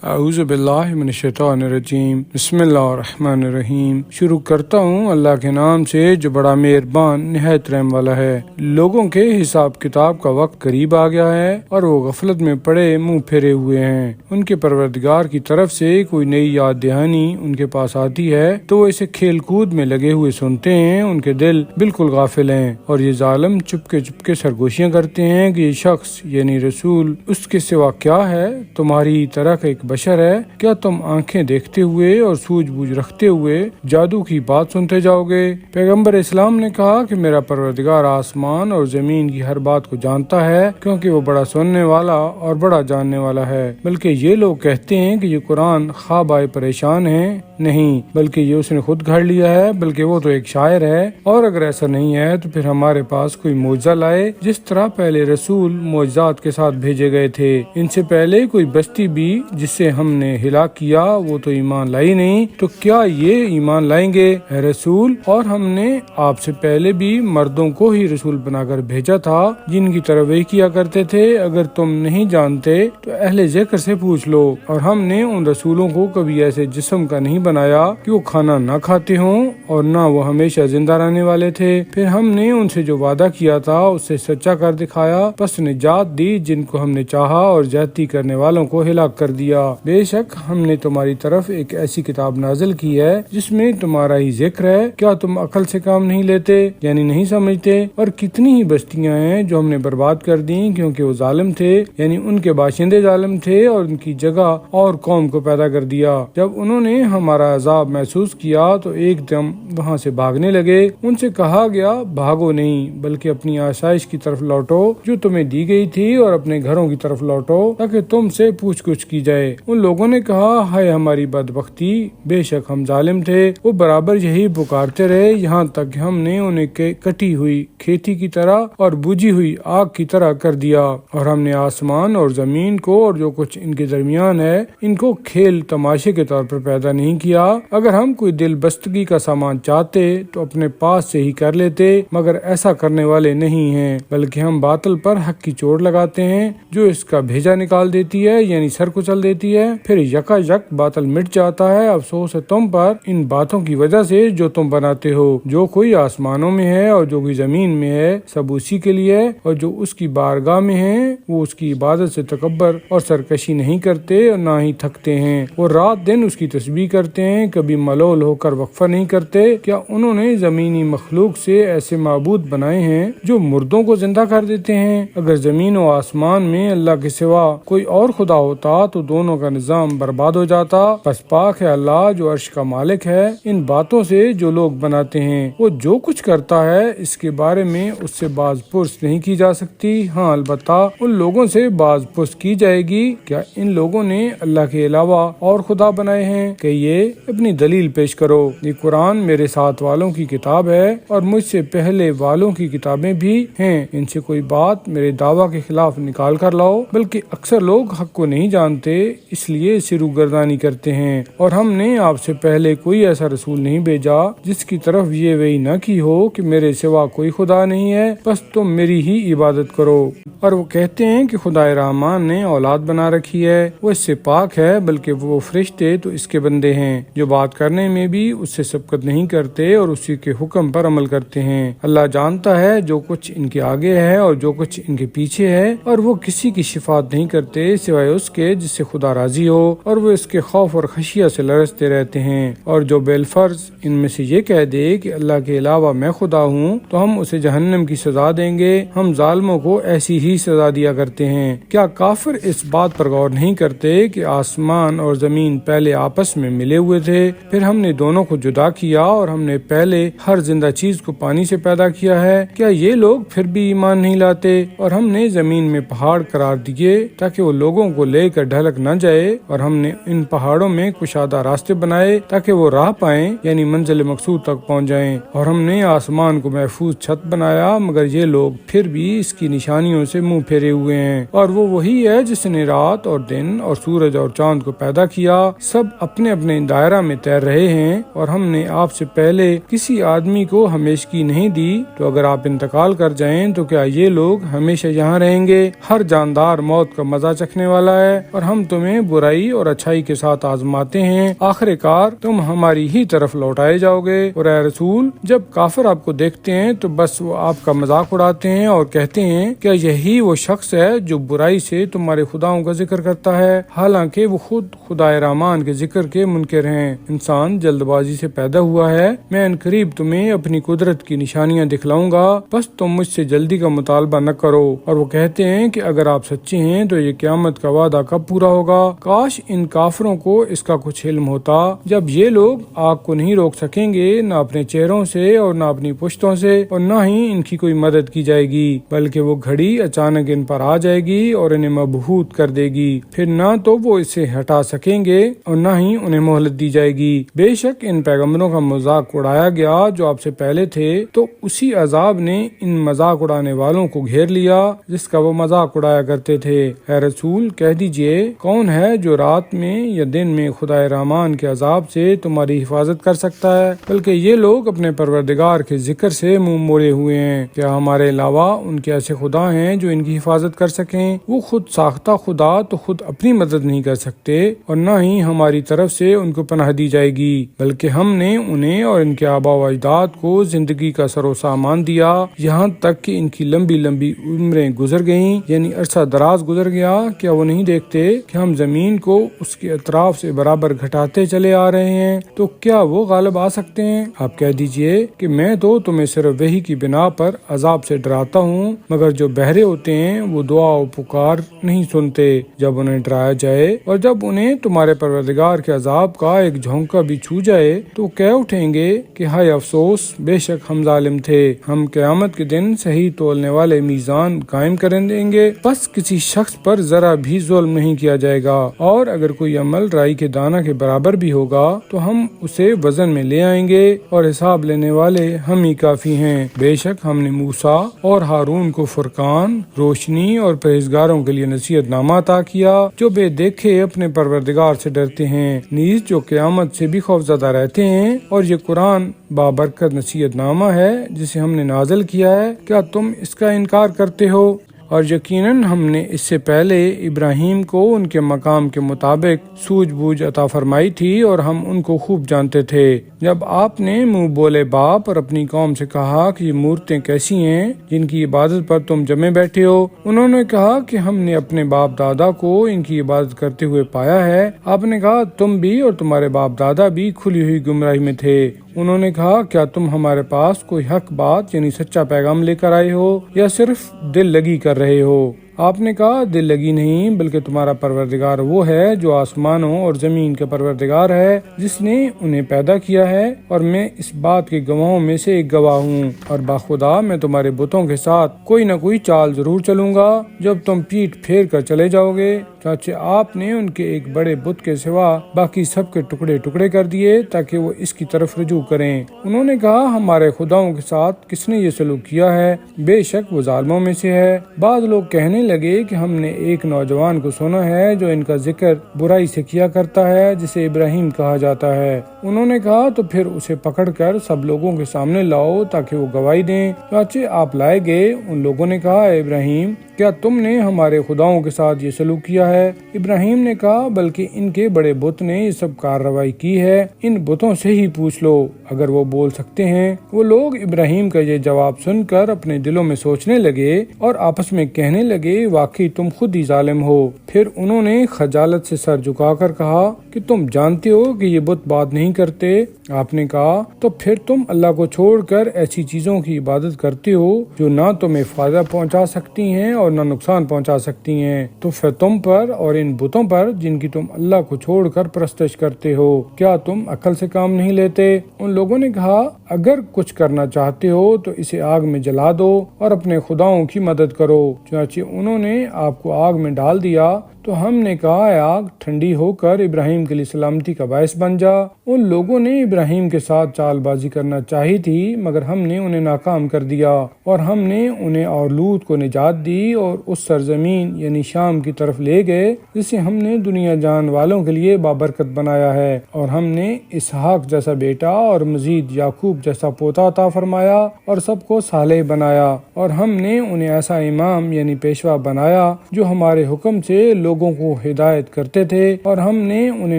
اعوذ باللہ من الشیطان الرجیم بسم اللہ الرحمن الرحیم۔ شروع کرتا ہوں اللہ کے نام سے جو بڑا مہربان نہایت رحم والا ہے۔ لوگوں کے حساب کتاب کا وقت قریب آ گیا ہے اور وہ غفلت میں پڑے منہ پھیرے ہوئے ہیں۔ ان کے پروردگار کی طرف سے کوئی نئی یاد دہانی ان کے پاس آتی ہے تو وہ اسے کھیل کود میں لگے ہوئے سنتے ہیں۔ ان کے دل بالکل غافل ہیں اور یہ ظالم چپ کے سرگوشیاں کرتے ہیں کہ یہ شخص یعنی رسول اس کے سوا کیا ہے، تمہاری طرح کا ایک بشر ہے۔ کیا تم آنکھیں دیکھتے ہوئے اور سوجھ بوجھ رکھتے ہوئے جادو کی بات سنتے جاؤ گے؟ پیغمبر اسلام نے کہا کہ میرا پروردگار آسمان اور زمین کی ہر بات کو جانتا ہے، کیونکہ وہ بڑا سننے والا اور بڑا جاننے والا ہے۔ بلکہ یہ لوگ کہتے ہیں کہ یہ قرآن خواب آئے پریشان ہے، نہیں بلکہ یہ اس نے خود گھڑ لیا ہے، بلکہ وہ تو ایک شاعر ہے۔ اور اگر ایسا نہیں ہے تو پھر ہمارے پاس کوئی معجزہ لائے، جس طرح پہلے رسول معجزات کے ساتھ بھیجے گئے تھے۔ ان سے پہلے کوئی بستی بھی جسے ہم نے ہلاک کیا وہ تو ایمان لائی نہیں، تو کیا یہ ایمان لائیں گے اے رسول؟ اور ہم نے آپ سے پہلے بھی مردوں کو ہی رسول بنا کر بھیجا تھا جن کی ترویح کیا کرتے تھے۔ اگر تم نہیں جانتے تو اہل ذکر سے پوچھ لو۔ اور ہم نے ان رسولوں کو کبھی ایسے جسم کا نہیں بنایا کہ وہ کھانا نہ کھاتے ہوں اور نہ وہ ہمیشہ زندہ رہنے والے تھے۔ پھر ہم نے ان سے جو وعدہ کیا تھا اس سے سچا کر دکھایا، پس نجات دی جن کو ہم نے چاہا اور زیادتی کرنے والوں کو ہلاک کر دیا۔ بے شک ہم نے تمہاری طرف ایک ایسی کتاب نازل کی ہے جس میں تمہارا ہی ذکر ہے، کیا تم عقل سے کام نہیں لیتے یعنی نہیں سمجھتے؟ اور کتنی ہی بستیاں ہیں جو ہم نے برباد کر دیں کیونکہ وہ ظالم تھے، یعنی ان کے باشندے ظالم تھے، اور ان کی جگہ اور قوم کو پیدا کر دیا۔ جب انہوں نے ہمارا عذاب محسوس کیا تو ایک دم وہاں سے بھاگنے لگے۔ ان سے کہا گیا بھاگو نہیں بلکہ اپنی آسائش کی طرف لوٹو جو تمہیں دی گئی تھی، اور اپنے گھروں کی طرف لوٹو تاکہ تم سے پوچھ گچھ کی جائے۔ ان لوگوں نے کہا ہائے ہماری بدبختی، بے شک ہم ظالم تھے۔ وہ برابر یہی پکارتے رہے یہاں تک کہ ہم نے انہیں کٹی ہوئی کھیتی کی طرح اور بجھی ہوئی آگ کی طرح کر دیا، اور ہم نے آسمان اور زمین کو اور جو کچھ ان کے درمیان ہے ان کو کھیل تماشے کے طور پر پیدا نہیں کیا۔ اگر ہم کوئی دل بستگی کا سامان چاہتے تو اپنے پاس سے ہی کر لیتے، مگر ایسا کرنے والے نہیں ہیں، بلکہ ہم باطل پر حق کی چوٹ لگاتے ہیں جو اس کا بھیجا نکال دیتی ہے، یعنی سر کچل دیتی ہے، پھر یکا یک باطل مٹ جاتا ہے۔ افسوس ہے تم پر ان باتوں کی وجہ سے جو تم بناتے ہو۔ جو کوئی آسمانوں میں ہے اور جو کوئی زمین میں ہے سب اسی کے لیے، اور جو اس کی بارگاہ میں ہیں وہ اس کی عبادت سے تکبر اور سرکشی نہیں کرتے اور نہ ہی تھکتے ہیں۔ وہ رات دن اس کی تسبیح کرتے ہیں، کبھی ملول ہو کر وقفہ نہیں کرتے۔ کیا انہوں نے زمینی مخلوق سے ایسے معبود بنائے ہیں جو مردوں کو زندہ کر دیتے ہیں؟ اگر زمین و آسمان میں اللہ کے سوا کوئی اور خدا ہوتا تو دونوں کا نظام برباد ہو جاتا۔ پس پاک ہے اللہ جو عرش کا مالک ہے ان باتوں سے جو لوگ بناتے ہیں۔ وہ جو کچھ کرتا ہے اس کے بارے میں اس سے باز پرس نہیں کی جا سکتی۔ ہاں البتہ ان لوگوں سے باز پرس کی جائے گی کیا ان لوگوں نے اللہ کے علاوہ اور خدا بنائے ہیں؟ کہ یہ اپنی دلیل پیش کرو۔ یہ قرآن میرے ساتھ والوں کی کتاب ہے اور مجھ سے پہلے والوں کی کتابیں بھی ہیں، ان سے کوئی بات میرے دعویٰ کے خلاف نکال کر لاؤ۔ بلکہ اکثر لوگ حق کو نہیں جانتے اس لیے سرو گردانی کرتے ہیں، اور ہم نے آپ سے پہلے کوئی ایسا رسول نہیں بھیجا جس کی طرف یہ وحی نہ کی ہو کہ میرے سوا کوئی خدا نہیں ہے، بس تم میری ہی عبادت کرو۔ اور وہ کہتے ہیں کہ خدا رحمان نے اولاد بنا رکھی ہے، وہ اس سے پاک ہے، بلکہ وہ فرشتے تو اس کے بندے ہیں جو بات کرنے میں بھی اس سے سبقت نہیں کرتے اور اسی کے حکم پر عمل کرتے ہیں۔ اللہ جانتا ہے جو کچھ ان کے آگے ہے اور جو کچھ ان کے پیچھے ہے، اور وہ کسی کی شفاعت نہیں کرتے سوائے اس کے جس سے خدا راضی ہو، اور وہ اس کے خوف اور خشیہ سے لرزتے رہتے ہیں۔ اور جو بالفرض ان میں سے یہ کہہ دے کہ اللہ کے علاوہ میں خدا ہوں تو ہم اسے جہنم کی سزا دیں گے، ہم ظالموں کو ایسی ہی سزا دیا کرتے ہیں۔ کیا کافر اس بات پر غور نہیں کرتے کہ آسمان اور زمین پہلے آپس میں ملے ہوئے تھے، پھر ہم نے دونوں کو جدا کیا، اور ہم نے پہلے ہر زندہ چیز کو پانی سے پیدا کیا ہے؟ کیا یہ لوگ پھر بھی ایمان نہیں لاتے؟ اور ہم نے زمین میں پہاڑ قرار دیے تاکہ وہ لوگوں کو لے کر ڈھلک نہ جائے، اور ہم نے ان پہاڑوں میں کشادہ راستے بنائے تاکہ وہ راہ پائیں یعنی منزل مقصود تک پہنچ جائیں، اور ہم نے آسمان کو محفوظ چھت بنایا، مگر یہ لوگ پھر بھی اس کی نشانیوں سے منہ پھیرے ہوئے ہیں۔ اور وہ وہی ہے جس نے رات اور دن اور سورج اور چاند کو پیدا کیا، سب اپنے اپنے دائرہ میں تیر رہے ہیں، اور ہم نے آپ سے پہلے کسی آدمی کو ہمیشگی نہیں دی، تو اگر آپ انتقال کر جائیں تو کیا یہ لوگ ہمیشہ یہاں رہیں گے؟ ہر جاندار موت کا مزہ چکھنے والا ہے، اور ہم تمہیں تمہیں برائی اور اچھائی کے ساتھ آزماتے ہیں، آخر کار تم ہماری ہی طرف لوٹائے جاؤ گے۔ اور اے رسول، جب کافر آپ کو دیکھتے ہیں تو بس وہ آپ کا مذاق اڑاتے ہیں اور کہتے ہیں کیا یہی وہ شخص ہے جو برائی سے تمہارے خداؤں کا ذکر کرتا ہے، حالانکہ وہ خود خدائے رحمان کے ذکر کے منکر ہیں۔ انسان جلد بازی سے پیدا ہوا ہے، میں ان قریب تمہیں اپنی قدرت کی نشانیاں دکھلاؤں گا، بس تم مجھ سے جلدی کا مطالبہ نہ کرو۔ اور وہ کہتے ہیں کہ اگر آپ سچے ہیں تو یہ قیامت کا وعدہ کب پورا ہوگا؟ کاش ان کافروں کو اس کا کچھ علم ہوتا۔ جب یہ لوگ آگ کو نہیں روک سکیں گے، نہ اپنے چہروں سے اور نہ اپنی پشتوں سے، اور نہ ہی ان کی کوئی مدد کی جائے گی، بلکہ وہ گھڑی اچانک ان پر آ جائے گی اور انہیں مبہوت کر دے گی، پھر نہ تو وہ اسے ہٹا سکیں گے اور نہ ہی انہیں مہلت دی جائے گی۔ بے شک ان پیغمبروں کا مذاق اڑایا گیا جو آپ سے پہلے تھے، تو اسی عذاب نے ان مذاق اڑانے والوں کو گھیر لیا جس کا وہ مذاق اڑایا کرتے تھے۔ اے رسول، کہہ دیجئے کون ہے جو رات میں یا دن میں خدائے رحمان کے عذاب سے تمہاری حفاظت کر سکتا ہے؟ بلکہ یہ لوگ اپنے پروردگار کے ذکر سے منہ موڑے ہوئے ہیں۔ کیا ہمارے علاوہ ان کے ایسے خدا ہیں جو ان کی حفاظت کر سکیں؟ وہ خود ساختہ خدا تو خود اپنی مدد نہیں کر سکتے، اور نہ ہی ہماری طرف سے ان کو پناہ دی جائے گی، بلکہ ہم نے انہیں اور ان کے آباء و اجداد کو زندگی کا سر و سامان دیا، یہاں تک کہ ان کی لمبی لمبی عمریں گزر گئیں، یعنی عرصہ دراز گزر گیا۔ کیا وہ نہیں دیکھتے کہ ہم زمین کو اس کے اطراف سے برابر گھٹاتے چلے آ رہے ہیں؟ تو کیا وہ غالب آ سکتے ہیں؟ آپ کہہ دیجئے کہ میں تو تمہیں صرف وحی کی بنا پر عذاب سے ڈراتا ہوں، مگر جو بہرے ہوتے ہیں وہ دعا و پکار نہیں سنتے جب انہیں ڈرایا جائے، اور جب انہیں تمہارے پروردگار کے عذاب کا ایک جھونکا بھی چھو جائے تو کہہ اٹھیں گے کہ ہائے افسوس، بے شک ہم ظالم تھے۔ ہم قیامت کے دن صحیح تولنے والے میزان قائم کر دیں گے، بس کسی شخص پر ذرا بھی ظلم نہیں کیا جائے گا، اور اگر کوئی عمل رائی کے دانہ کے برابر بھی ہوگا تو ہم اسے وزن میں لے آئیں گے، اور حساب لینے والے ہم ہی کافی ہیں۔ بے شک ہم نے موسیٰ اور ہارون کو فرقان، روشنی اور پرہیزگاروں کے لیے نصیحت نامہ عطا کیا جو بے دیکھے اپنے پروردگار سے ڈرتے ہیں، نیز جو قیامت سے بھی خوفزدہ رہتے ہیں۔ اور یہ قرآن بابرکت نصیحت نامہ ہے جسے ہم نے نازل کیا ہے، کیا تم اس کا انکار کرتے ہو؟ اور یقیناً ہم نے اس سے پہلے ابراہیم کو ان کے مقام کے مطابق سوجھ بوجھ عطا فرمائی تھی، اور ہم ان کو خوب جانتے تھے۔ جب آپ نے منہ بولے باپ اور اپنی قوم سے کہا کہ یہ مورتیں کیسی ہیں جن کی عبادت پر تم جمے بیٹھے ہو، انہوں نے کہا کہ ہم نے اپنے باپ دادا کو ان کی عبادت کرتے ہوئے پایا ہے۔ آپ نے کہا تم بھی اور تمہارے باپ دادا بھی کھلی ہوئی گمراہی میں تھے۔ انہوں نے کہا کیا تم ہمارے پاس کوئی حق بات یعنی سچا پیغام لے کر آئے ہو، یا صرف دل لگی کر رہے ہو؟ آپ نے کہا دل لگی نہیں، بلکہ تمہارا پروردگار وہ ہے جو آسمانوں اور زمین کا پروردگار ہے، جس نے انہیں پیدا کیا ہے، اور میں اس بات کے گواہوں میں سے ایک گواہ ہوں۔ اور باخدا میں تمہارے بتوں کے ساتھ کوئی نہ کوئی چال ضرور چلوں گا جب تم پیٹ پھیر کر چلے جاؤ گے، چنانچہ آپ نے ان کے ایک بڑے بت کے سوا باقی سب کے ٹکڑے ٹکڑے کر دیے تاکہ وہ اس کی طرف رجوع کریں۔ انہوں نے کہا ہمارے خداؤں کے ساتھ کس نے یہ سلوک کیا ہے؟ بے شک وہ ظالموں میں سے ہے۔ بعض لوگ کہنے لگے کہ ہم نے ایک نوجوان کو سنا ہے جو ان کا ذکر برائی سے کیا کرتا ہے، جسے ابراہیم کہا جاتا ہے۔ انہوں نے کہا تو پھر اسے پکڑ کر سب لوگوں کے سامنے لاؤ تاکہ وہ گواہی دیں۔ چنانچہ آپ لائے گئے۔ ان لوگوں نے کہا اے ابراہیم، کیا تم نے ہمارے خداؤں کے ساتھ یہ سلوک کیا ہے؟ ابراہیم نے کہا بلکہ ان کے بڑے بت نے یہ سب کارروائی کی ہے، ان بتوں سے ہی پوچھ لو اگر وہ بول سکتے ہیں۔ وہ لوگ ابراہیم کا یہ جواب سن کر اپنے دلوں میں سوچنے لگے اور آپس میں کہنے لگے واقعی تم خود ہی ظالم ہو۔ پھر انہوں نے خجالت سے سر جھکا کر کہا کہ تم جانتے ہو کہ یہ بت بات نہیں کرتے۔ آپ نے کہا تو پھر تم اللہ کو چھوڑ کر ایسی چیزوں کی عبادت کرتے ہو جو نہ تمہیں فائدہ پہنچا سکتی ہیں اور نہ نقصان پہنچا سکتی ہیں، تو پھر تم پر اور ان بتوں پر جن کی تم اللہ کو چھوڑ کر پرستش کرتے ہو کیا تم عقل سے کام نہیں لیتے؟ ان لوگوں نے کہا اگر کچھ کرنا چاہتے ہو تو اسے آگ میں جلا دو اور اپنے خداؤں کی مدد کرو۔ چنانچہ انہوں نے آپ کو آگ میں ڈال دیا تو ہم نے کہا اے آگ ٹھنڈی ہو کر ابراہیم کے لیے سلامتی کا باعث بن جا۔ ان لوگوں نے ابراہیم کے ساتھ چال بازی کرنا چاہی تھی مگر ہم نے انہیں ناکام کر دیا، اور ہم نے انہیں اور لوط کو نجات دی اور اس سرزمین یعنی شام کی طرف لے گئے جسے ہم نے دنیا جان والوں کے لیے بابرکت بنایا ہے، اور ہم نے اسحاق جیسا بیٹا اور مزید یعقوب جیسا پوتا عطا فرمایا اور سب کو صالح بنایا، اور ہم نے انہیں ایسا امام یعنی پیشوا بنایا جو ہمارے حکم سے لوگ لوگوں کو ہدایت کرتے تھے اور ہم نے انہیں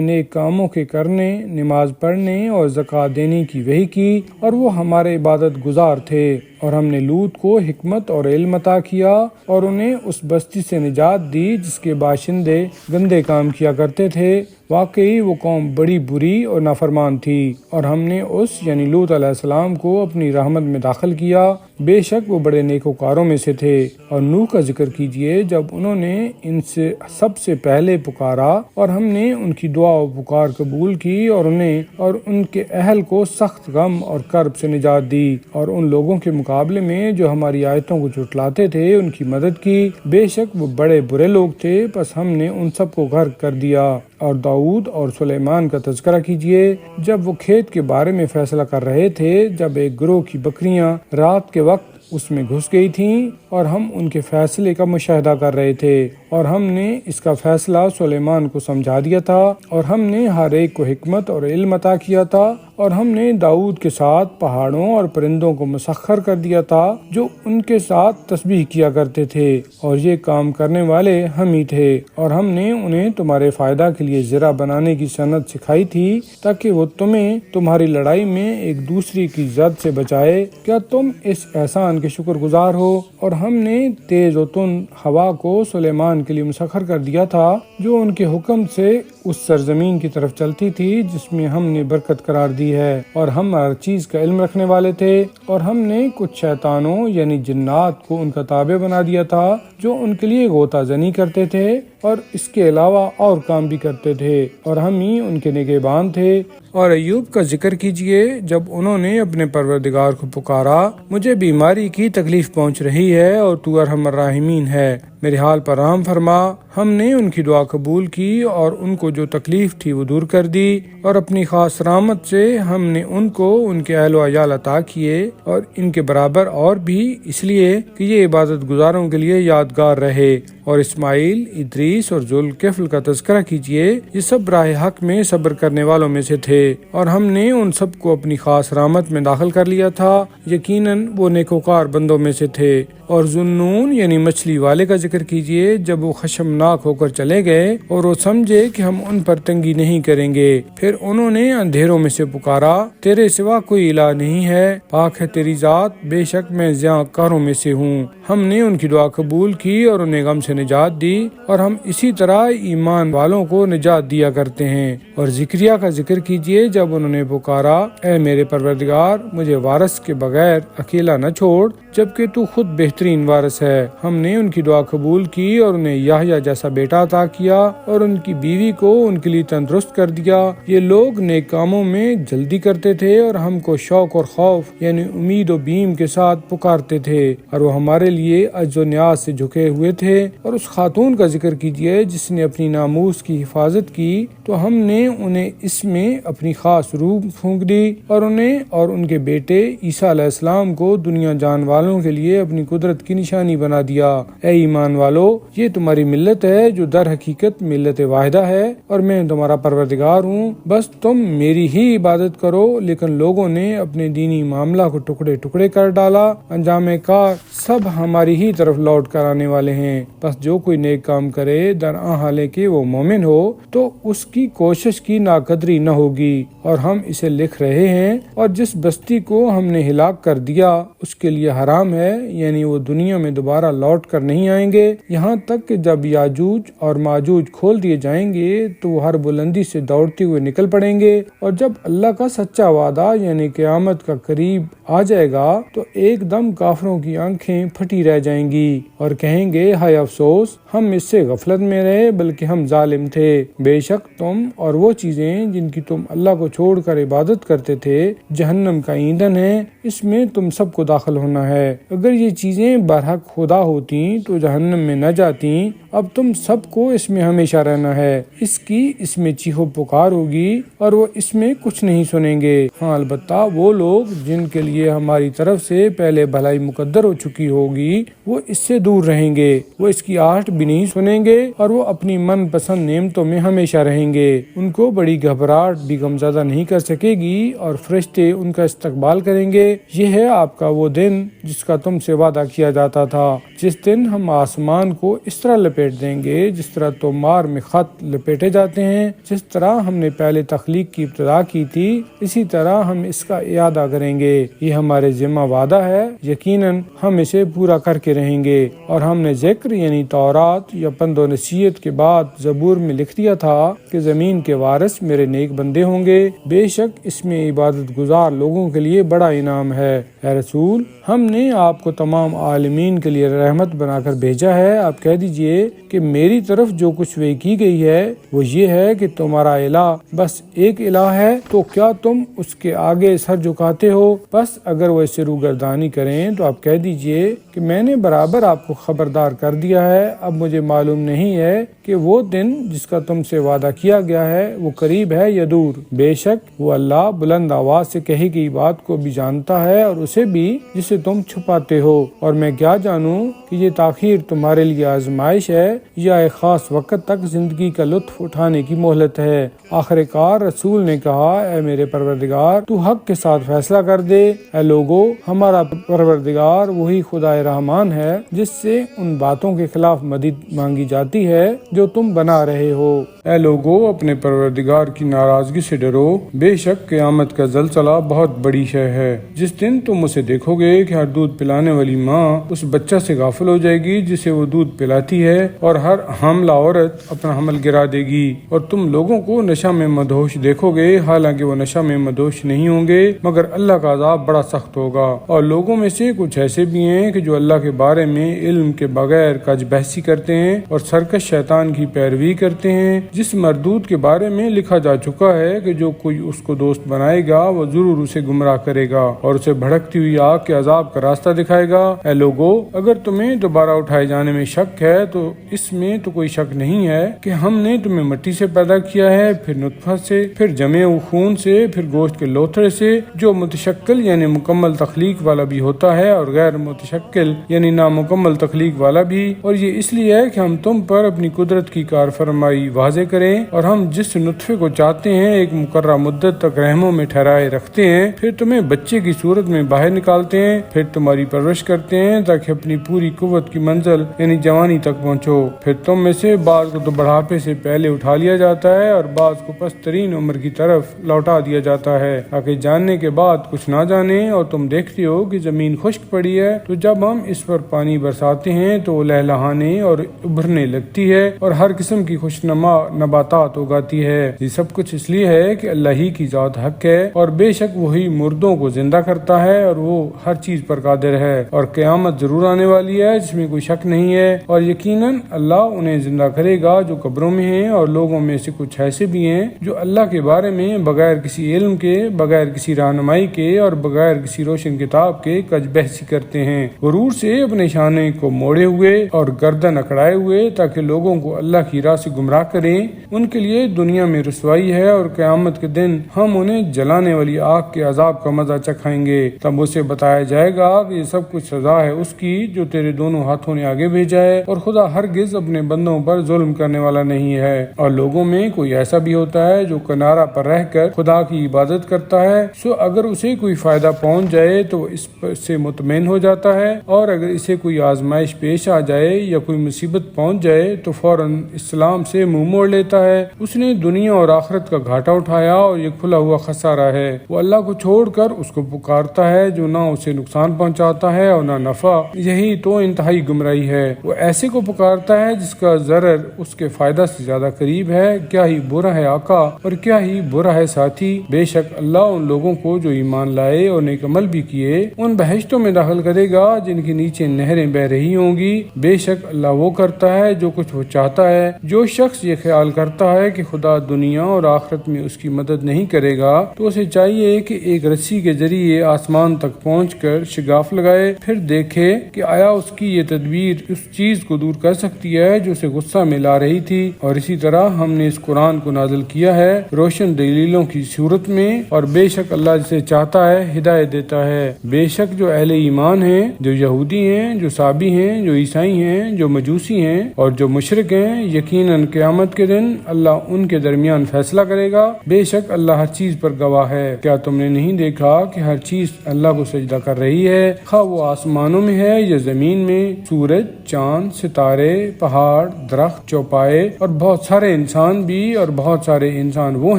نیک کاموں کے کرنے، نماز پڑھنے اور زکوٰۃ دینے کی وحی کی اور وہ ہمارے عبادت گزار تھے۔ اور ہم نے لوط کو حکمت اور علم عطا کیا اور انہیں اس بستی سے نجات دی جس کے باشندے گندے کام کیا کرتے تھے۔ واقعی وہ قوم بڑی بری اور نافرمان تھی، اور ہم نے اس یعنی لوط علیہ السلام کو اپنی رحمت میں داخل کیا، بے شک وہ بڑے نیکوکاروں میں سے تھے۔ اور نوح کا ذکر کیجئے جب انہوں نے ان سے سب سے پہلے پکارا اور ہم نے ان کی دعا و پکار قبول کی اور انہیں اور ان کے اہل کو سخت غم اور کرب سے نجات دی، اور ان لوگوں کے مقابلے میں جو ہماری آیتوں کو جھٹلاتے تھے ان کی مدد کی، بے شک وہ بڑے برے لوگ تھے، پس ہم نے ان سب کو غرق کر دیا۔ اور داؤد اور سلیمان کا تذکرہ کیجئے جب وہ کھیت کے بارے میں فیصلہ کر رہے تھے، جب ایک گروہ کی بکریاں رات کے وقت اس میں گھس گئی تھیں اور ہم ان کے فیصلے کا مشاہدہ کر رہے تھے، اور ہم نے اس کا فیصلہ سلیمان کو سمجھا دیا تھا، اور ہم نے ہر ایک کو حکمت اور علم عطا کیا تھا، اور ہم نے داؤد کے ساتھ پہاڑوں اور پرندوں کو مسخر کر دیا تھا جو ان کے ساتھ تسبیح کیا کرتے تھے، اور یہ کام کرنے والے ہم ہی تھے، اور ہم نے انہیں تمہارے فائدہ کے لیے زرہ بنانے کی صنعت سکھائی تھی تاکہ وہ تمہیں تمہاری لڑائی میں ایک دوسرے کی زد سے بچائے۔ کیا تم اس احسان کے شکر گزار ہو؟ اور ہم نے تیز و تند ہوا کو سلیمان کے لیے مسخر کر دیا تھا جو ان کے حکم سے اس سرزمین کی طرف چلتی تھی جس میں ہم نے برکت قرار دی ہے، اور ہم ہر چیز کا علم رکھنے والے تھے۔ اور ہم نے کچھ شیطانوں یعنی جنات کو ان کا تابع بنا دیا تھا جو ان کے لیے غوطہ زنی کرتے تھے اور اس کے علاوہ اور کام بھی کرتے تھے، اور ہم ہی ان کے نگہبان تھے۔ اور ایوب کا ذکر کیجئے جب انہوں نے اپنے پروردگار کو پکارا، مجھے بیماری کی تکلیف پہنچ رہی ہے اور تو ارحم الراحمین ہے، میرے حال پر رحم فرما۔ ہم نے ان کی دعا قبول کی اور ان کو جو تکلیف تھی وہ دور کر دی، اور اپنی خاص رحمت سے ہم نے ان کو ان کے اہل و عیال عطا کیے اور ان کے برابر اور بھی، اس لیے کہ یہ عبادت گزاروں کے لیے یادگار رہے۔ اور اسماعیل، ادریس اور ذوالکفل کا تذکرہ کیجئے، یہ سب راہ حق میں صبر کرنے والوں میں سے تھے، اور ہم نے ان سب کو اپنی خاص رحمت میں داخل کر لیا تھا، یقیناً وہ نیکوکار بندوں میں سے تھے۔ اور ذوالنون یعنی مچھلی والے کا ذکر کیجئے جب وہ خشمناک ہو کر چلے گئے اور وہ سمجھے کہ ہم ان پر تنگی نہیں کریں گے، پھر انہوں نے اندھیروں میں سے پکارا، تیرے سوا کوئی الہ نہیں ہے، پاک ہے تیری ذات، بے شک میں زیاں کاروں میں سے ہوں۔ ہم نے ان کی دعا قبول کی اور انہیں غم سے نجات دی، اور ہم اسی طرح ایمان والوں کو نجات دیا کرتے ہیں۔ اور زکریا کا ذکر کیجئے جب انہوں نے پکارا، اے میرے پروردگار، مجھے وارث کے بغیر اکیلا نہ چھوڑ، جبکہ تو خود بہترین وارث ہے۔ ہم نے ان کی دعا قبول کی اور انہیں یحییٰ جیسا بیٹا عطا کیا اور ان کی بیوی کو ان کے لیے تندرست کر دیا۔ یہ لوگ نیک کاموں میں جلدی کرتے تھے اور ہم کو شوق اور خوف یعنی امید و بیم کے ساتھ پکارتے تھے، اور وہ ہمارے لیے عجز و نیاز سے جھکے ہوئے تھے۔ اور اس خاتون کا ذکر کیجئے جس نے اپنی ناموس کی حفاظت کی تو ہم نے انہیں اس میں اپنی خاص روح پھونک دی، اور انہیں اور ان کے بیٹے عیسیٰ علیہ السلام کو دنیا جان والوں کے لیے اپنی قدرت کی نشانی بنا دیا۔ اے ایمان والو، یہ تمہاری ملت ہے جو در حقیقت ملت واحدہ ہے، اور میں تمہارا پروردگار ہوں، بس تم میری ہی عبادت کرو۔ لیکن لوگوں نے اپنے دینی معاملہ کو ٹکڑے ٹکڑے کر ڈالا، انجام کار سب ہماری ہی طرف لوٹ کر آنے والے ہیں۔ بس جو کوئی نیک کام کرے درآں حالانکہ وہ مومن ہو تو اس کی کوشش کی ناقدری نہ ہوگی، اور ہم اسے لکھ رہے ہیں۔ اور جس بستی کو ہم نے ہلاک کر دیا اس کے لیے حرام ہے، یعنی وہ دنیا میں دوبارہ لوٹ کر نہیں آئیں گے، یہاں تک کہ جب یاجوج اور ماجوج کھول دیے جائیں گے تو وہ ہر بلندی سے دوڑتے ہوئے نکل پڑیں گے، اور جب اللہ کا سچا وعدہ یعنی قیامت کا قریب آ جائے گا تو ایک دم کافروں کی آنکھیں پھٹی رہ جائیں گی اور کہیں گے ہائے افسوس، ہم اس سے غفلت میں رہے بلکہ ہم ظالم تھے۔ بے شک تم اور وہ چیزیں جن کی تم اللہ کو چھوڑ کر عبادت کرتے تھے جہنم کا ایندھن ہے، اس میں تم سب کو داخل ہونا ہے۔ اگر یہ چیزیں برحق خدا ہوتی تو جہنم میں نہ جاتی، اب تم سب کو اس میں ہمیشہ رہنا ہے۔ اس میں چیخو پکار ہوگی اور وہ اس میں کچھ نہیں سنیں گے، ہاں البتہ وہ لوگ جن کے لیے ہماری طرف سے پہلے بھلائی مقدر ہو چکی ہوگی وہ اس سے دور رہیں گے، وہ اس کی آہٹ بھی نہیں سنیں گے، اور وہ اپنی من پسند نعمتوں میں ہمیشہ رہیں گے۔ ان کو بڑی گھبراہٹ بھی غمزدہ نہیں کر سکے گی، اور فرشتے ان کا استقبال کریں گے۔ یہ ہے آپ کا وہ دن جس کا تم سے وعدہ کیا جاتا تھا، جس دن ہم آسمان کو اس طرح لپیٹ دیں گے، جس طرح تومار میں خط لپیٹے جاتے ہیں۔ جس طرح ہم نے پہلے تخلیق کی ابتدا کی تھی، اسی طرح ہم اس کا اعادہ کریں گے۔ یہ ہمارے ذمہ وعدہ ہے، یقیناً ہم اسے پورا کر کے رہیں گے۔ اور ہم نے ذکر یعنی تورات یا پند و نصیحت کے بعد زبور میں لکھ دیا تھا کہ زمین کے وارث میرے نیک بندے ہوں گے، بے شک اس میں عبادت گزار لوگوں کے لیے بڑا انعام ہے۔ اے رسول، ہم نے آپ کو تمام عالمین کے لیے رحمت بنا کر بھیجا ہے۔ آپ کہہ دیجئے کہ میری طرف جو کچھ وحی کی گئی ہے وہ یہ ہے کہ تمہارا الہ بس ایک الہ ہے، تو کیا تم اس کے آگے سر جھکاتے ہو؟ بس اگر وہ اسے روگردانی کریں تو آپ کہہ دیجئے کہ میں نے برابر آپ کو خبردار کر دیا ہے۔ اب مجھے معلوم نہیں ہے کہ وہ دن جس کا تم سے وعدہ کیا گیا ہے وہ قریب ہے یا دور۔ بے شک وہ اللہ بلند آواز سے کہی گئی بات کو بھی جانتا ہے اور اسے بھی جسے تم چھپاتے ہو۔ اور میں کیا جانوں کہ یہ تاخیر تمہارے لیے آزمائش ہے یا ایک خاص وقت تک زندگی کا لطف اٹھانے کی مہلت ہے۔ آخر کار رسول نے کہا، اے میرے پروردگار، تو حق کے ساتھ فیصلہ کر دے۔ اے لوگو، ہمارا پروردگار وہی خدا رحمان ہے جس سے ان باتوں کے خلاف مدد مانگی جاتی ہے جو تم بنا رہے ہو۔ اے لوگو، اپنے پروردگار کی ناراضگی سے ڈرو، بے شک قیامت کا زلزلہ بہت بڑی شے ہے۔ جس دن تم اسے دیکھو گے کہ ہر دودھ پلانے والی ماں اس بچہ سے غافل ہو جائے گی جسے وہ دودھ پلاتی ہے، اور ہر حاملہ عورت اپنا حمل گرا دے گی، اور تم لوگوں کو نشہ میں مدہوش دیکھو گے، حالانکہ وہ نشہ میں مدہوش نہیں ہوں گے، مگر اللہ کا عذاب بڑا سخت ہوگا۔ اور لوگوں میں سے کچھ ایسے بھی ہیں کہ جو اللہ کے بارے میں علم کے بغیر کج بحثی کرتے ہیں اور سرکش شیطان کی پیروی کرتے ہیں، جس مردود کے بارے میں لکھا جا چکا ہے کہ جو کوئی اس کو دوست بنائے گا وہ ضرور اسے گمراہ کرے گا اور اسے بھڑکتی ہوئی آگ کے عذاب کا راستہ دکھائے گا۔ اے لوگو، اگر تمہیں دوبارہ اٹھائے جانے میں شک ہے تو اس میں تو کوئی شک نہیں ہے کہ ہم نے تمہیں مٹی سے پیدا کیا ہے، پھر نطفہ سے، پھر جمے ہوئے خون سے، پھر گوشت کے لوتھڑے سے، جو متشکل یعنی مکمل تخلیق والا بھی ہوتا ہے اور غیر متشکل یعنی نامکمل تخلیق والا بھی۔ اور یہ اس لیے ہے کہ ہم تم پر اپنی قدرت کی کار فرمائی واضح کریں، اور ہم جس نطفے کو چاہتے ہیں ایک مقررہ مدت تک رحموں میں ٹھہرائے رکھتے ہیں، پھر تمہیں بچے کی صورت میں باہر نکالتے ہیں، پھر تمہاری پرورش کرتے ہیں تاکہ اپنی پوری قوت کی منزل یعنی جوانی تک پہنچو۔ پھر تم میں سے بعض کو تو بڑھاپے سے پہلے اٹھا لیا جاتا ہے اور بعض کو پست ترین عمر کی طرف لوٹا دیا جاتا ہے تاکہ جاننے کے بعد کچھ نہ جانے۔ اور تم دیکھتے ہو کہ زمین خشک پڑی ہے، تو جب ہم اس پر پانی برساتے ہیں تو وہ لہلہانے اور ابھرنے لگتی ہے اور ہر قسم کی خوشنما نباتات اگاتی ہے۔ یہ سب کچھ اس لیے ہے کہ اللہ ہی کی ذات حق ہے، اور بے شک وہی مردوں کو زندہ کرتا ہے اور وہ ہر چیز پر قادر ہے۔ اور قیامت ضرور آنے والی ہے جس میں کوئی شک نہیں ہے، اور یقیناً اللہ انہیں زندہ کرے گا جو قبروں میں ہیں، اور لوگوں میں سے کچھ ایسے بھی ہیں جو اللہ کے بارے میں بغیر کسی علم کے، بغیر کسی رہنمائی کے اور بغیر کسی روشن کتاب کے کج بحثی کرتے ہیں، غرور سے اپنے شانے کو موڑے ہوئے اور گردن اکڑائے ہوئے تاکہ لوگوں کو اللہ کی راہ سے گمراہ کریں۔ ان کے لیے دنیا میں رسوائی ہے، اور قیامت کے دن ہم انہیں جلانے والی آگ کے عذاب کا مزہ چکھائیں گے۔ تب اسے بتایا جائے گا کہ یہ سب کچھ سزا ہے اس کی جو تیرے دونوں ہاتھوں نے آگے بھیجا ہے، اور خدا ہرگز اپنے بندوں پر ظلم کرنے والا نہیں ہے۔ اور لوگوں میں کوئی ایسا بھی ہوتا ہے جو کنارہ پر رہ کر خدا کی عبادت کرتا ہے، سو اگر اسے کوئی فائدہ پہنچ جائے تو وہ اس سے مطمئن ہو جاتا ہے، اور اگر اسے کوئی آزمائش پیش آ جائے یا کوئی مصیبت پہنچ جائے تو فوراً اسلام سے منہ موڑ لیتا ہے۔ اس نے دنیا اور آخرت کا گھاٹا اٹھایا اور یہ کھلا ہوا خسارہ ہے۔ وہ اللہ کو چھوڑ کر اس کو پکارتا ہے جو نہ اسے نقصان پہنچاتا ہے اور نہ نفع، یہی تو انتہائی گمراہی ہے۔ وہ ایسے کو پکارتا ہے جس کا ضرر اس کے فائدہ سے زیادہ قریب ہے، کیا ہی برا ہے آقا اور کیا ہی برا ہے ساتھی۔ بے شک اللہ ان لوگوں کو جو ایمان لائے اور نیک عمل بھی کیے ان بہشتوں میں داخل کرے گا جن کے نیچے نہریں بہ رہی ہوں گی۔ بے شک اللہ وہ کرتا ہے جو کچھ وہ چاہتا ہے۔ جو شخص یہ خیال کرتا ہے کہ خدا دنیا اور آخرت میں اس کی مدد نہیں کرے گا تو اسے چاہیے کہ ایک رسی کے ذریعے آسمان تک پہنچ کر شگاف لگائے، پھر دیکھے کہ آیا اس کی یہ تدبیر اس چیز کو دور کر سکتی ہے جو اسے غصہ میں لا رہی تھی۔ اور اسی طرح ہم نے اس قرآن کو نازل کیا ہے روشن دلیلوں کی صورت میں، اور بے شک اللہ جسے چاہتا ہے ہدایت دیتا ہے۔ بے شک جو اہل ایمان ہیں، جو یہودی ہیں، جو صابی ہیں، جو عیسائی ہیں، جو مجوسی ہیں اور جو مشرک ہیں، یقیناً قیامت کے دن اللہ ان کے درمیان فیصلہ کرے گا، بے شک اللہ ہر چیز پر گواہ ہے۔ کیا تم نے نہیں دیکھا کہ ہر چیز اللہ کو سجدہ کر رہی ہے، خواہ وہ آسمانوں میں ہے یا زمین میں، سورج، چاند، ستارے، پہاڑ، درخت، چوپائے اور بہت سارے انسان بھی، اور بہت سارے انسان وہ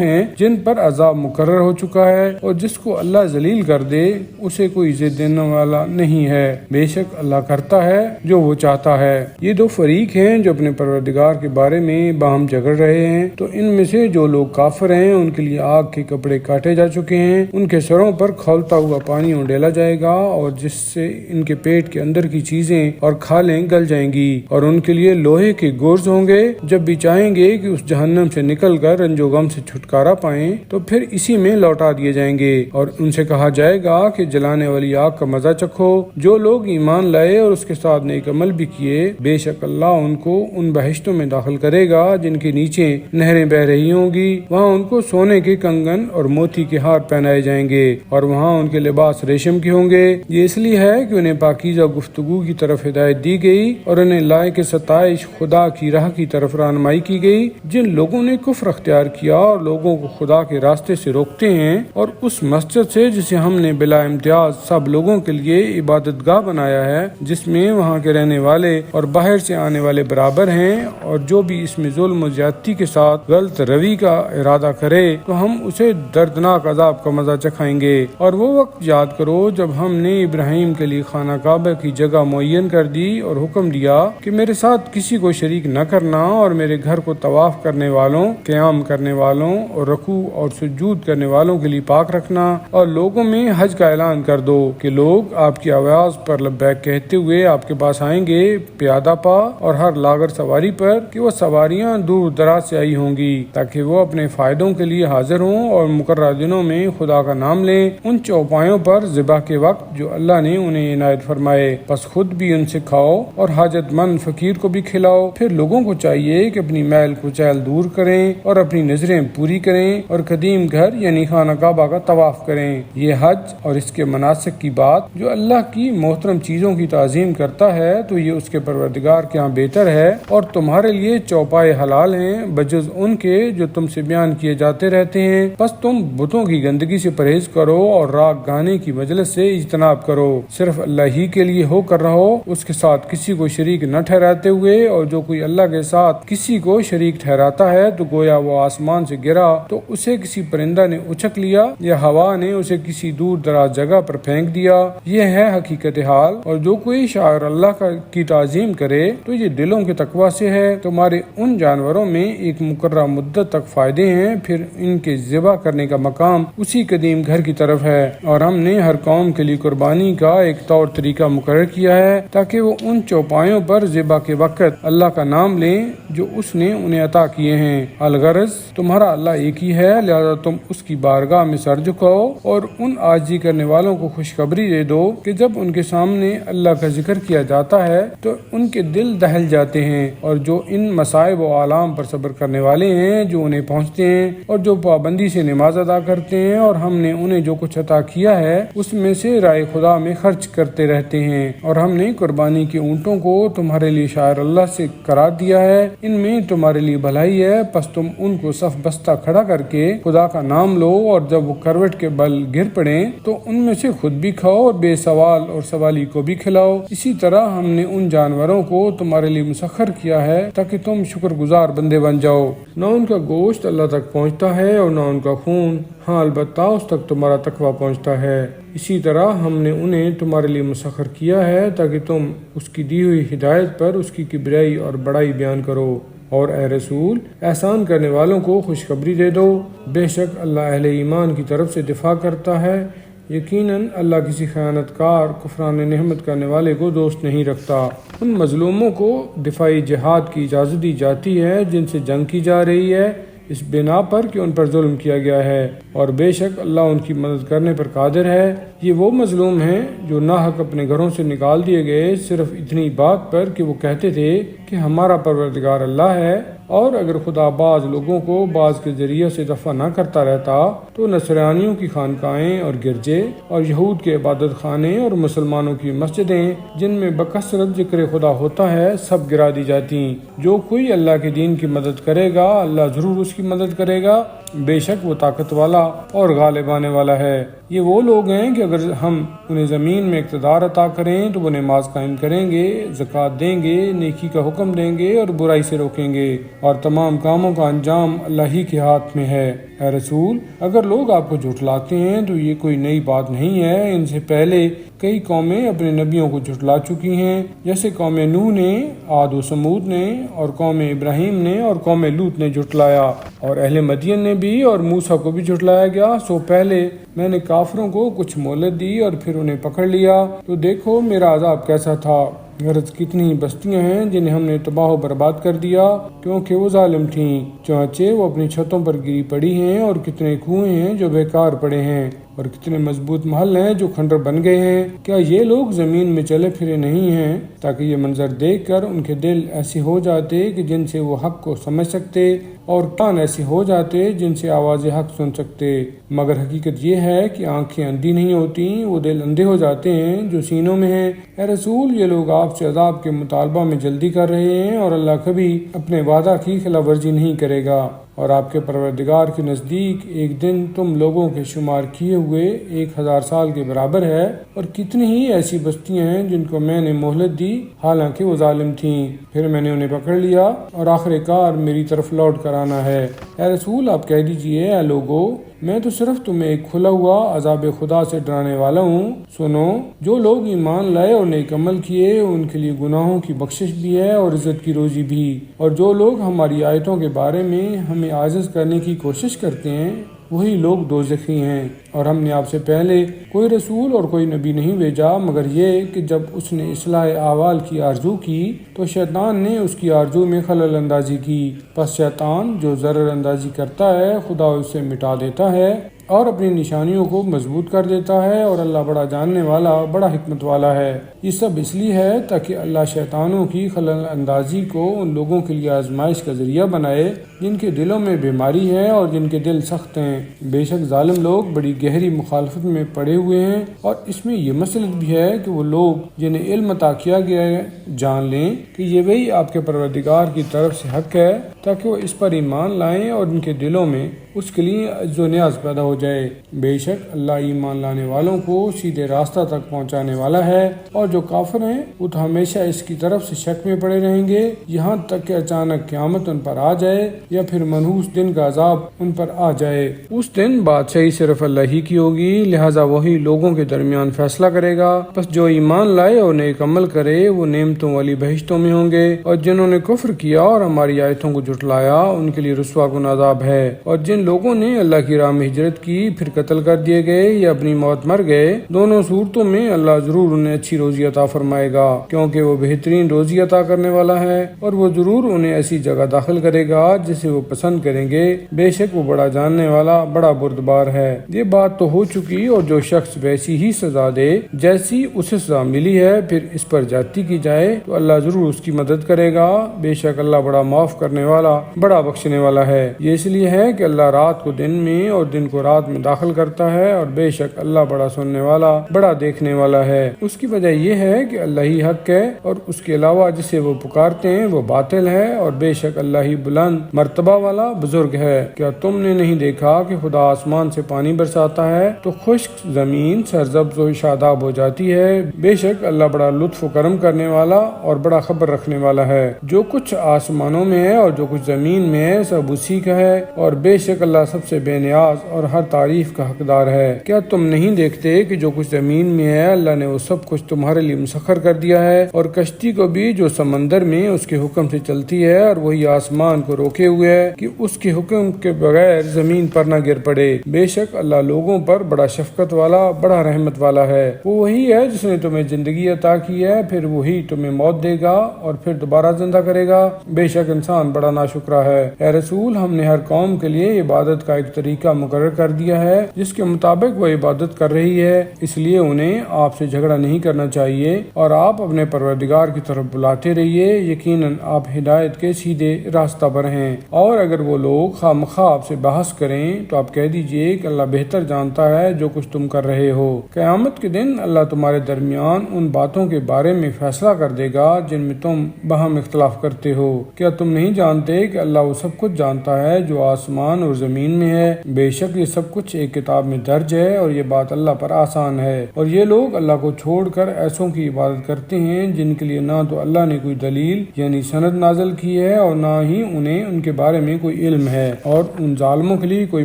ہیں جن پر عذاب مقرر ہو چکا ہے، اور جس کو اللہ ذلیل کر دے اسے کوئی عزت دینے والا نہیں ہے، بے شک اللہ کرتا ہے جو وہ چاہتا ہے۔ یہ دو فریق ہیں جو اپنے پروردگار کے بارے میں باہم جھگڑ رہے ہیں، تو ان میں سے جو لوگ کافر ہیں ان کے لیے آگ کے کپڑے کاٹے جا چکے ہیں، ان کے سروں پر کھولتا ہوا پانی ڈالا جائے گا، اور جس سے ان کے پیٹ کے اندر کی چیزیں اور کھالیں گل جائیں گی، اور ان کے لیے لوہے کے گرز ہوں گے۔ جب بھی چاہیں گے کہ اس جہنم سے نکل کر رنج و غم سے چھٹکارا پائیں تو پھر اسی میں لوٹا دیے جائیں گے، اور ان سے کہا جائے گا کہ جلانے والی آگ کا مزہ چکھو۔ جو لوگ ایمان لائے اور اس کے ساتھ نیک عمل بھی کیے، بے شک اللہ ان کو ان بہشتوں میں داخل کرے گا جن کے نیچے نہریں بہ رہی ہوں گی، وہاں ان کو سونے کے کنگن اور موتی کے ہار پہنائے جائیں گے، اور وہاں ان کے لباس ریشم کے ہوں گے۔ یہ اس لیے ہے کہ انہیں پاکیزہ گفتگو کی طرف ہدایت دی گئی، اور انہیں لائق ستائش خدا کی راہ کی طرف رہنمائی کی گئی۔ جن لوگوں نے کفر اختیار کیا اور لوگوں کو خدا کے راستے سے روکتے ہیں، اور اس مسجد سے جسے ہم نے بلا امتیاز سب لوگوں کے لیے عبادت گاہ بنایا ہے، جس میں وہاں کے رہنے والے اور باہر سے آنے والے برابر ہیں، اور جو بھی اس میں ظلم و زیادتی کے ساتھ غلط روی کا ارادہ کرے تو ہم اسے دردناک عذاب کا مزہ چکھائیں گے۔ اور وہ وقت یاد کرو جب ہم نے ابراہیم کے لیے خانہ کعبہ کی جگہ معین کر دی اور حکم دیا کہ میرے ساتھ کسی کو شریک نہ کرنا، اور میرے گھر کو طواف کرنے والوں، قیام کرنے والوں اور رکوع اور سجود کرنے والوں کے لیے پاک رکھنا، اور لوگوں میں حج کا اعلان کر دو کہ لوگ آپ کی آواز پر لبیک کہتے ہوئے آپ کے پاس آئیں گے، پیادہ پا اور ہر لاغر سواری پر، کہ وہ سواریاں دور دراز سے آئی ہوں گی تاکہ وہ اپنے فائدوں کے لیے حاضر ہوں اور مقررہ دنوں میں خدا کا نام لیں ان چوپایوں پر ذبح کے وقت جو اللہ نے انہیں عنایت فرمائے، پس خود بھی ان سے کھاؤ اور حاجت مند فقیر کو بھی کھلاؤ۔ پھر لوگوں کو چاہیے کہ اپنی میل کچیل دور کریں اور اپنی نظریں پوری کریں اور قدیم گھر یعنی خانہ کعبہ کا طواف کریں۔ یہ حج اور اس کے مناسک کی بات جو اللہ کی محترم چیزوں کی تعظیم کرتا ہے تو یہ اس کے پروردگار کے ہاں بہتر ہے، اور تمہارے لیے چوپائے حلال ہیں بجز ان کے جو تم سے بیان کیے جاتے رہتے ہیں، بس تم بتوں کی گندگی سے پرہیز کرو اور راگ گانے کی مجلس سے اجتناب کرو، صرف اللہ ہی کے لیے ہو کر رہو، اس کے ساتھ کسی کو شریک نہ ٹھہراتے ہوئے، اور جو کوئی اللہ کے ساتھ کسی کو شریک ٹھہراتا ہے تو گویا وہ آسمان سے گرا تو اسے کسی پرندہ نے اچک لیا یا ہوا نے اسے کسی دور دراز جگہ پر پھینک دیا۔ یہ ہے حقیقت حال، اور جو کوئی شاعر اللہ کی تعظیم کرے تو یہ دلوں کے تقوی سے ہے۔ تمہارے ان جانوروں میں ایک مقررہ مدت تک فائدے ہیں، پھر ان کے ذبح کرنے کا مقام اسی قدیم گھر کی طرف ہے، اور ہم نے ہر قوم کے لیے قربانی کا ایک طور طریقہ مقرر کیا ہے تاکہ وہ ان چوپایوں پر ذبح کے وقت اللہ کا نام لیں جو اس نے انہیں عطا کیے ہیں۔ الغرض تمہارا اللہ ایک ہی ہے، لہذا تم اس کی بارگاہ میں سر جھکاؤ اور ان عاجزی کرنے والوں کو خوشخبری دے دو کہ جب ان کے سامنے اللہ کا ذکر کیا جاتا ہے تو ان کے دل دہل جاتے ہیں، اور جو ان مصائب و آلام پر صبر کرنے والے ہیں جو انہیں پہنچتے ہیں، اور جو پابندی سے نماز ادا کرتے ہیں، اور ہم نے انہیں جو کچھ عطا کیا ہے اس میں سے رائے خدا میں خرچ کرتے رہتے ہیں، اور ہم نے قربانی کے اونٹوں کو تمہارے لیے شاعر اللہ سے قرار دیا ہے، ان میں تمہارے لیے بھلائی ہے، پس تم ان کو صف بستہ کھڑا کر کے خدا کا نام لو، اور جب وہ کروٹ کے بل گر پڑیں تو ان میں سے خود بھی کھاؤ اور بے سوال اور سوالی کو بھی کھلاؤ۔ اسی طرح ہم نے ان جانوروں کو تمہارے لیے مسخر کیا ہے تاکہ تم شکر گزار بندے بن جاؤ۔ نہ ان کا گوشت اللہ تک پہنچتا ہے اور نہ ان کا خون، ہاں البتہ اس تک تمہارا تقویٰ پہنچتا ہے۔ اسی طرح ہم نے انہیں تمہارے لیے مسخر کیا ہے تاکہ تم اس کی دی ہوئی ہدایت پر اس کی کبریائی اور بڑائی بیان کرو، اور اے رسول احسان کرنے والوں کو خوشخبری دے دو، بے شک اللہ اہل ایمان کی طرف سے دفاع کرتا ہے، یقیناً اللہ کسی خیانت کار کفران نعمت کرنے والے کو دوست نہیں رکھتا۔ ان مظلوموں کو دفاعی جہاد کی اجازت دی جاتی ہے جن سے جنگ کی جا رہی ہے، اس بنا پر کہ ان پر ظلم کیا گیا ہے، اور بے شک اللہ ان کی مدد کرنے پر قادر ہے۔ یہ وہ مظلوم ہیں جو ناحق اپنے گھروں سے نکال دیے گئے صرف اتنی بات پر کہ وہ کہتے تھے کہ ہمارا پروردگار اللہ ہے، اور اگر خدا بعض لوگوں کو بعض کے ذریعے سے دفع نہ کرتا رہتا تو نصرانیوں کی خانقاہیں اور گرجے اور یہود کے عبادت خانے اور مسلمانوں کی مسجدیں جن میں بکثرت ذکر خدا ہوتا ہے سب گرا دی جاتی۔ جو کوئی اللہ کے دین کی مدد کرے گا اللہ ضرور اس کی مدد کرے گا، بے شک وہ طاقت والا اور غالب آنے والا ہے۔ یہ وہ لوگ ہیں کہ اگر ہم انہیں زمین میں اقتدار عطا کریں تو وہ نماز قائم کریں گے، زکوٰۃ دیں گے، نیکی کا حکم دیں گے اور برائی سے روکیں گے، اور تمام کاموں کا انجام اللہ ہی کے ہاتھ میں ہے۔ اے رسول، اگر لوگ آپ کو جھٹلاتے ہیں تو یہ کوئی نئی بات نہیں ہے، ان سے پہلے کئی قومیں اپنے نبیوں کو جھٹلا چکی ہیں، جیسے قوم نوح نے، عاد و سمود نے، اور قوم ابراہیم نے اور قوم لوط نے جھٹلایا، اور اہل مدین نے بھی اور موسیٰ کو بھی جھٹلایا گیا۔ سو پہلے میں نے کافروں کو کچھ مہلت دی اور پھر انہیں پکڑ لیا، تو دیکھو میرا عذاب کیسا تھا۔ غرض کتنی بستیاں ہیں جنہیں ہم نے تباہ و برباد کر دیا کیونکہ وہ ظالم تھیں، چنانچہ وہ اپنی چھتوں پر گری پڑی ہیں، اور کتنے کنویں ہیں جو بیکار پڑے ہیں، اور کتنے مضبوط محل ہیں جو کھنڈر بن گئے ہیں۔ کیا یہ لوگ زمین میں چلے پھرے نہیں ہیں تاکہ یہ منظر دیکھ کر ان کے دل ایسے ہو جاتے کہ جن سے وہ حق کو سمجھ سکتے، اور کان ایسے ہو جاتے جن سے آواز حق سن سکتے؟ مگر حقیقت یہ ہے کہ آنکھیں اندھی نہیں ہوتی، وہ دل اندھے ہو جاتے ہیں جو سینوں میں ہیں۔ اے رسول، یہ لوگ آپ سے عذاب کے مطالبہ میں جلدی کر رہے ہیں، اور اللہ کبھی اپنے وعدہ کی خلاف ورزی نہیں کرے گا، اور آپ کے پروردگار کے نزدیک ایک دن تم لوگوں کے شمار کیے ہوئے 1000 سال کے برابر ہے۔ اور کتنی ہی ایسی بستیاں ہیں جن کو میں نے مہلت دی حالانکہ وہ ظالم تھیں، پھر میں نے انہیں پکڑ لیا، اور آخر کار میری طرف لوٹ کر آنا ہے۔ اے رسول، آپ کہہ دیجئے، اے لوگو، میں تو صرف تمہیں ایک کھلا ہوا عذاب خدا سے ڈرانے والا ہوں۔ سنو، جو لوگ ایمان لائے اور نیک عمل کیے ان کے لیے گناہوں کی بخشش بھی ہے اور عزت کی روزی بھی، اور جو لوگ ہماری آیتوں کے بارے میں ہمیں عاجز کرنے کی کوشش کرتے ہیں وہی لوگ دوزخی ہیں۔ اور ہم نے آپ سے پہلے کوئی رسول اور کوئی نبی نہیں بھیجا مگر یہ کہ جب اس نے اصلاح احوال کی آرزو کی تو شیطان نے اس کی آرزو میں خلل اندازی کی، پس شیطان جو ضرر اندازی کرتا ہے خدا اسے مٹا دیتا ہے اور اپنی نشانیوں کو مضبوط کر دیتا ہے، اور اللہ بڑا جاننے والا بڑا حکمت والا ہے۔ یہ سب اس لیے ہے تاکہ اللہ شیطانوں کی خلل اندازی کو ان لوگوں کے لیے آزمائش کا ذریعہ بنائے جن کے دلوں میں بیماری ہے اور جن کے دل سخت ہیں۔ بے شک ظالم لوگ بڑی گہری مخالفت میں پڑے ہوئے ہیں، اور اس میں یہ مسئلہ بھی ہے کہ وہ لوگ جنہیں علم عطا کیا گیا ہے جان لیں کہ یہ وہی آپ کے پروردگار کی طرف سے حق ہے، تاکہ وہ اس پر ایمان لائیں اور ان کے دلوں میں اس کے لیے عز و نیاز پیدا ہو جائے۔ بے شک اللہ ایمان لانے والوں کو سیدھے راستہ تک پہنچانے والا ہے، اور جو کافر ہیں وہ تو ہمیشہ اس کی طرف سے شک میں پڑے رہیں گے یہاں تک کہ اچانک قیامت ان پر آ جائے یا پھر منحوس دن کا عذاب ان پر آ جائے۔ اس دن بادشاہی صرف اللہ ہی کی ہوگی، لہٰذا وہی لوگوں کے درمیان فیصلہ کرے گا۔ بس جو ایمان لائے اور نیک عمل کرے وہ نعمتوں والی بہشتوں میں ہوں گے، اور جنہوں نے کفر کیا اور ہماری آیتوں کو جھٹلایا ان کے لیے رسوا کن عذاب ہے۔ اور جن لوگوں نے اللہ کی راہ میں ہجرت کی پھر قتل کر دیے گئے یا اپنی موت مر گئے، دونوں صورتوں میں اللہ ضرور انہیں اچھی روزی عطا فرمائے گا، کیونکہ وہ بہترین روزی عطا کرنے والا ہے، اور وہ ضرور انہیں ایسی جگہ داخل کرے گا جسے وہ پسند کریں گے، بے شک وہ بڑا جاننے والا بڑا بردبار ہے۔ یہ بات تو ہو چکی، اور جو شخص ویسی ہی سزا دے جیسی اسے سزا ملی ہے پھر اس پر زیادتی کی جائے تو اللہ ضرور اس کی مدد کرے گا، بے شک اللہ بڑا معاف کرنے والا بڑا بخشنے والا ہے۔ یہ اس لیے ہے کہ اللہ رات کو دن میں اور دن کو رات میں داخل کرتا ہے، اور بے شک اللہ بڑا سننے والا بڑا دیکھنے والا ہے۔ اس کی وجہ یہ ہے کہ اللہ ہی حق ہے، اور اس کے علاوہ جسے وہ پکارتے ہیں وہ باطل ہے، اور بے شک اللہ ہی بلند مرتبہ والا بزرگ ہے۔ کیا تم نے نہیں دیکھا کہ خدا آسمان سے پانی برساتا ہے تو خشک زمین سرسبز و شاداب ہو جاتی ہے؟ بے شک اللہ بڑا لطف و کرم کرنے والا اور بڑا خبر رکھنے والا ہے۔ جو کچھ آسمانوں میں ہے اور جو کچھ زمین میں ہے سب اسی کا ہے، اور بے شک اللہ سب سے بے نیاز اور ہر تعریف کا حقدار ہے۔ کیا تم نہیں دیکھتے کہ جو کچھ زمین میں ہے اللہ نے وہ سب کچھ تمہارے لیے مسخر کر دیا ہے، اور کشتی کو بھی جو سمندر میں اس کے حکم سے چلتی ہے، اور وہی آسمان کو روکے ہوئے ہوئے کہ اس کے حکم کے بغیر زمین پر نہ گر پڑے۔ بے شک اللہ لوگوں پر بڑا شفقت والا، بڑا رحمت والا ہے۔ وہ وہی ہے جس نے تمہیں زندگی عطا کی ہے، پھر وہی تمہیں موت دے گا اور پھر دوبارہ زندہ کرے گا۔ بے شک انسان بڑا ناشکرا ہے۔ اے رسول، ہم نے ہر قوم کے لیے عبادت کا ایک طریقہ مقرر کر دیا ہے جس کے مطابق وہ عبادت کر رہی ہے، اس لیے انہیں آپ سے جھگڑا نہیں کرنا چاہیے اور آپ اپنے پروردگار کی طرف بلاتے رہیے، یقیناً آپ ہدایت کے سیدھے راستہ پر ہیں۔ اور اگر وہ لوگ خواہ مخواہ آپ سے بحث کریں تو آپ کہہ دیجئے کہ اللہ بہتر جانتا ہے جو کچھ تم کر رہے ہو۔ قیامت کے دن اللہ تمہارے درمیان ان باتوں کے بارے میں فیصلہ کر دے گا جن میں تم باہم اختلاف کرتے ہو۔ کیا تم نہیں جانتے کہ اللہ وہ سب کچھ جانتا ہے جو آسمان اور زمین میں ہے؟ بے شک یہ سب کچھ ایک کتاب میں درج ہے اور یہ بات اللہ پر آسان ہے۔ اور یہ لوگ اللہ کو چھوڑ کر ایسوں کی عبادت کرتے ہیں جن کے لیے نہ تو اللہ نے کوئی دلیل یعنی سند نازل کی ہے اور نہ ہی انہیں ان کے بارے میں کوئی علم ہے، اور ان ظالموں کے لیے کوئی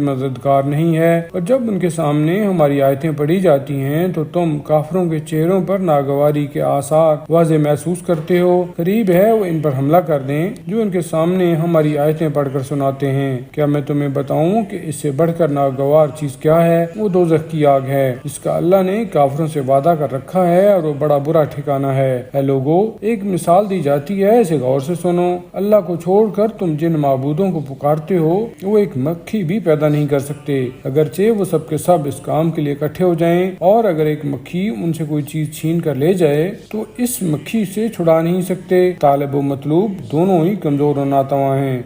مددگار نہیں ہے۔ اور جب ان کے سامنے ہماری آیتیں پڑھی جاتی ہیں تو تم کافروں کے چہروں پر ناگواری کے آثار واضح محسوس کرتے ہو۔ قریب ہے وہ ان پر حملہ کر دیں جو ان کے سامنے ہماری آیتیں پڑھ کر سناتے ہیں۔ کیا میں تمہیں بتاؤں کہ اس سے بڑھ کر ناگوار چیز کیا ہے؟ وہ دوزخ کی آگ ہے جس کا اللہ نے کافروں سے وعدہ کر رکھا ہے اور وہ بڑا برا ٹھکانہ ہے۔ اے لوگو، ایک مثال دی جاتی ہے، اسے غور سے سنو۔ اللہ کو چھوڑ کر تم جن معبودوں کو پکارتے ہو وہ ایک مکھی بھی پیدا نہیں کر سکتے، اگرچہ وہ سب کے سب اس کام کے لیے اکٹھے ہو جائیں۔ اور اگر ایک مکھی ان سے کوئی چیز چھین کر لے جائے تو اس مکھی سے چھڑا نہیں سکتے۔ طالب و مطلوب دونوں ہی کمزور و ناتواں ہیں۔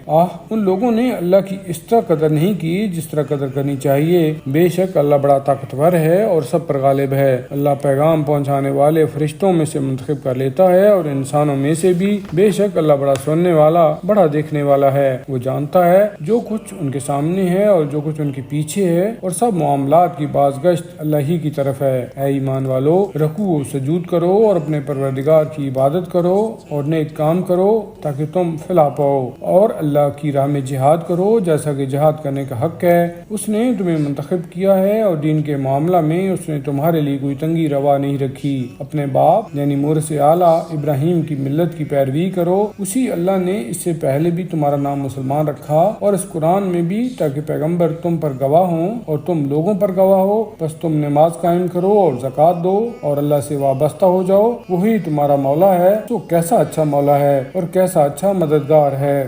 ان لوگوں نے اللہ کی اس طرح قدر نہیں کی جس طرح قدر کرنی چاہیے۔ بے شک اللہ بڑا طاقتور ہے اور سب پر غالب ہے۔ اللہ پیغام پہنچانے والے فرشتوں میں سے منتخب کر لیتا ہے اور انسانوں میں سے بھی۔ بے شک اللہ بڑا سننے والا، بڑا دیکھنے والا ہے۔ وہ جانتا ہے جو کچھ ان کے سامنے ہے اور جو کچھ ان کے پیچھے ہے، اور سب معاملات کی بازگشت اللہ ہی کی طرف ہے۔ اے ایمان والو، رکوع و سجود کرو اور اپنے پروردگار کی عبادت کرو اور نیک کام کرو تاکہ تم فلاح پاؤ، اور اللہ کی راہ میں جہاد کرو جیسا کہ جہاد کرنے کا حق ہے۔ اس نے تمہیں منتخب کیا ہے اور دین کے معاملہ میں اس نے تمہارے لیے کوئی تنگی روا نہیں رکھی۔ اپنے باپ یعنی مورث اعلیٰ ابراہیم کی ملت کی پیروی کرو، اسی اللہ نے اس سے پہلے بھی تمہارا نام مسلمان رکھا اور اس قرآن میں بھی تاکہ پیغمبر تم پر گواہ ہوں اور تم لوگوں پر گواہ ہو۔ بس تم نماز قائم کرو اور زکوٰۃ دو اور اللہ سے وابستہ ہو جاؤ، وہی تمہارا مولا ہے۔ تو کیسا اچھا مولا ہے اور کیسا اچھا مددگار ہے۔